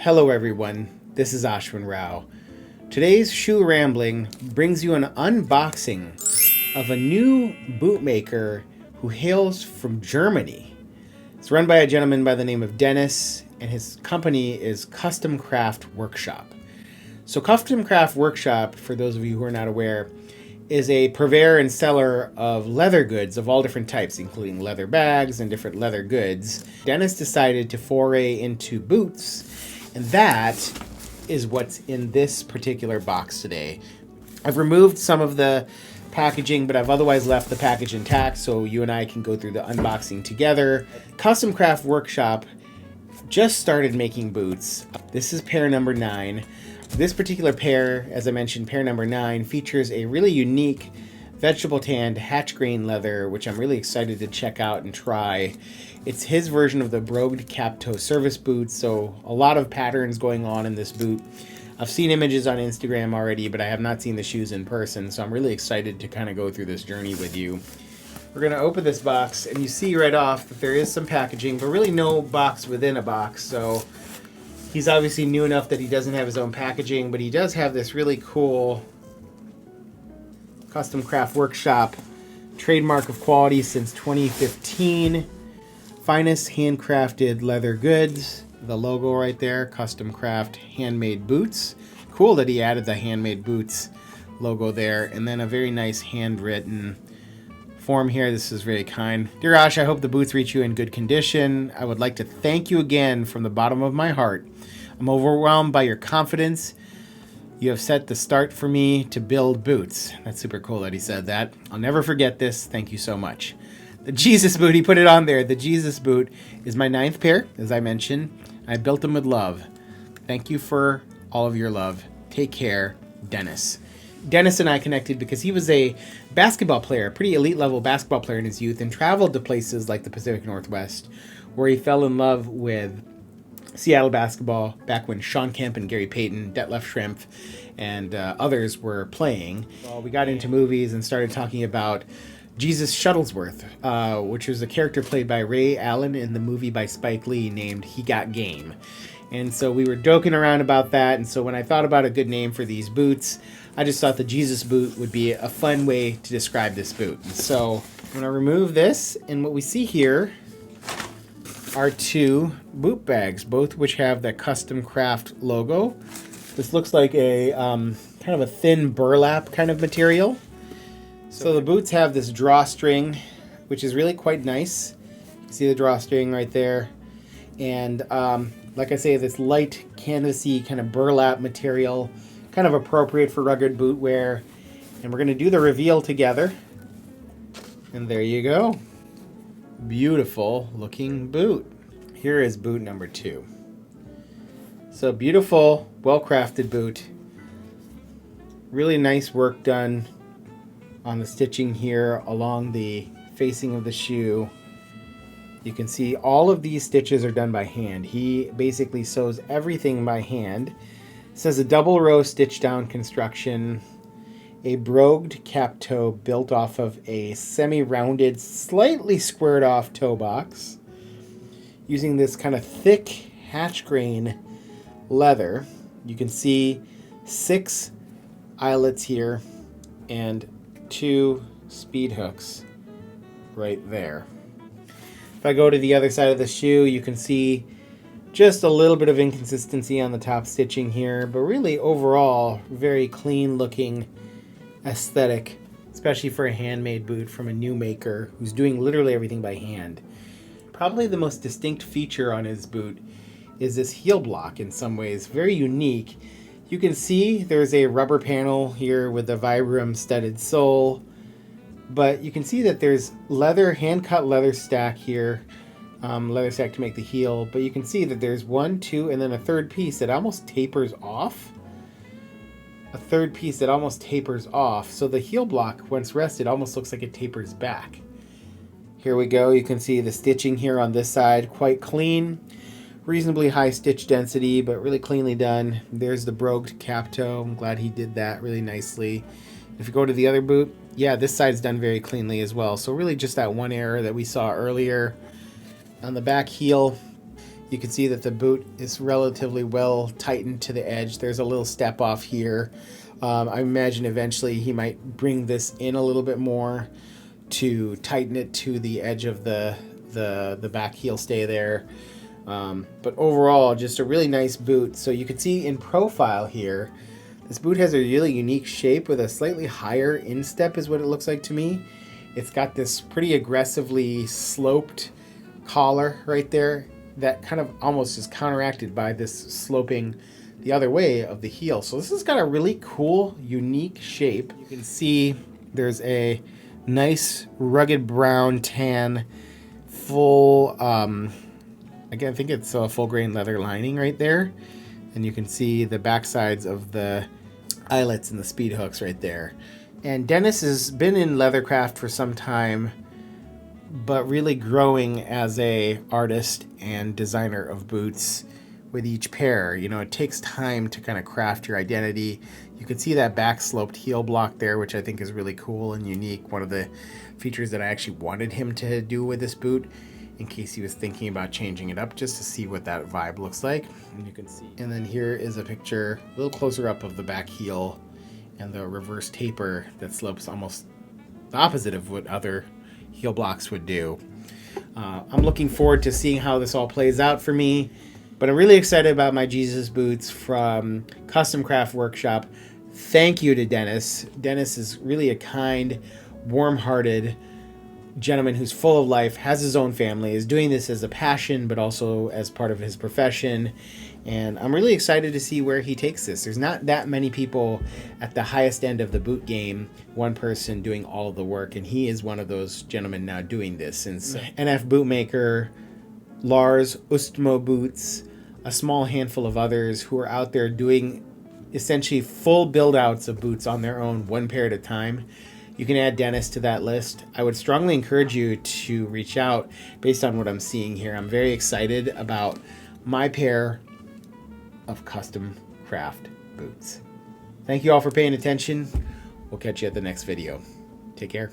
Hello everyone, this is Ashwin Rao. Today's Shoe Rambling brings you an unboxing of a new bootmaker who hails from Germany. It's run by a gentleman by the name of Dennis, and his company is Kustom Kraft Workshop. So Kustom Kraft Workshop, for those of you who are not aware, is a purveyor and seller of leather goods of all different types, including leather bags and different leather goods. Dennis decided to foray into boots, and that is what's in this particular box today. I've removed some of the packaging, but I've otherwise left the package intact so you and I can go through the unboxing together. Kustom Kraft Workshop just started making boots. This is pair number 9. This particular pair, as I mentioned, pair number 9, features a really unique vegetable tanned hatch grain leather, which I'm really excited to check out and try. It's his version of the brogued cap toe service boot, so a lot of patterns going on in this boot. I've seen images on Instagram already, but I have not seen the shoes in person, so I'm really excited to kind of go through this journey with you. We're going to open this box, and you see right off that there is some packaging, but really no box within a box, so he's obviously new enough that he doesn't have his own packaging, but he does have this really cool Kustom Kraft Workshop trademark of quality since 2015. Finest handcrafted leather goods. The logo right there, Kustom Kraft handmade boots. Cool that he added the handmade boots logo there. And then a very nice handwritten form here. This is very kind. Dear Ash, I hope the boots reach you in good condition. I would like to thank you again from the bottom of my heart. I'm overwhelmed by your confidence. You have set the start for me to build boots. That's super cool that he said that. I'll never forget this. Thank you so much. The Jesus boot, he put it on there. The Jesus boot is my 9th pair, as I mentioned. I built them with love. Thank you for all of your love. Take care, Dennis. Dennis and I connected because he was a basketball player, a pretty elite level basketball player in his youth, and traveled to places like the Pacific Northwest, where he fell in love with Seattle basketball back when Sean Kemp and Gary Payton, Detlef Schrempf, and others were playing. Well, we got into movies and started talking about Jesus Shuttlesworth, which was a character played by Ray Allen in the movie by Spike Lee named He Got Game. And so we were joking around about that, and so when I thought about a good name for these boots, I just thought the Jesus boot would be a fun way to describe this boot. And so I'm going to remove this, and what we see here are 2 boot bags, both which have the Kustom Kraft logo. This looks like a kind of a thin burlap kind of material. So the boots have this drawstring, which is really quite nice. You see the drawstring right there. And like I say, this light canvasy kind of burlap material, kind of appropriate for rugged boot wear. And we're going to do the reveal together. And there you go. Beautiful looking boot. Here is boot number 2. So beautiful, well-crafted boot. Really nice work done on the stitching here along the facing of the shoe. You can see all of these stitches are done by hand. He basically sews everything by hand. It says a double row stitch down construction. A brogued cap toe built off of a semi-rounded, slightly squared off toe box using this kind of thick hatch grain leather. You can see 6 eyelets here and 2 speed hooks right there. If I go to the other side of the shoe, you can see just a little bit of inconsistency on the top stitching here, but really overall very clean looking aesthetic, especially for a handmade boot from a new maker who's doing literally everything by hand. Probably the most distinct feature on his boot is this heel block in some ways, very unique. You can see there's a rubber panel here with a Vibram studded sole, but you can see that there's leather, hand-cut leather stack here, leather stack to make the heel, but you can see that there's 1, 2, and then a third piece that almost tapers off. So the heel block, once rested, almost looks like it tapers back. Here we go. You can see the stitching here on this side, quite clean. Reasonably high stitch density, but really cleanly done. There's the brogued cap toe. I'm glad he did that really nicely. If you go to the other boot, yeah, this side's done very cleanly as well. So really just that one error that we saw earlier. On the back heel, You can see that the boot is relatively well tightened to the edge. There's a little step off here. I imagine eventually he might bring this in a little bit more to tighten it to the edge of the back heel stay there. But overall, just a really nice boot. So you can see in profile here, this boot has a really unique shape with a slightly higher instep is what it looks like to me. It's got this pretty aggressively sloped collar right there that kind of almost is counteracted by this sloping the other way of the heel. So this has got a really cool, unique shape. You can see there's a nice rugged brown tan full, again, I think it's a full grain leather lining right there. And you can see the back sides of the eyelets and the speed hooks right there. And Dennis has been in leathercraft for some time, but really growing as a artist and designer of boots with each pair. You know, it takes time to kind of craft your identity. You can see that back sloped heel block there, which I think is really cool and unique. One of the features that I actually wanted him to do with this boot, in case he was thinking about changing it up, just to see what that vibe looks like. And you can see. And then here is a picture a little closer up of the back heel and the reverse taper that slopes almost the opposite of what other heel blocks would do. I'm looking forward to seeing how this all plays out for me, but I'm really excited about my Jesus boots from Kustom Kraft Workshop. Thank you to Dennis. Dennis is really a kind, warm-hearted gentleman who's full of life, has his own family, is doing this as a passion, but also as part of his profession. And I'm really excited to see where he takes this. There's not that many people at the highest end of the boot game, one person doing all of the work, and he is one of those gentlemen now doing this. Since NF Bootmaker, Lars, Ustmo Boots, a small handful of others who are out there doing essentially full build-outs of boots on their own, one pair at a time. You can add Dennis to that list. I would strongly encourage you to reach out based on what I'm seeing here. I'm very excited about my pair of Kustom Kraft boots. Thank you all for paying attention. We'll catch you at the next video. Take care.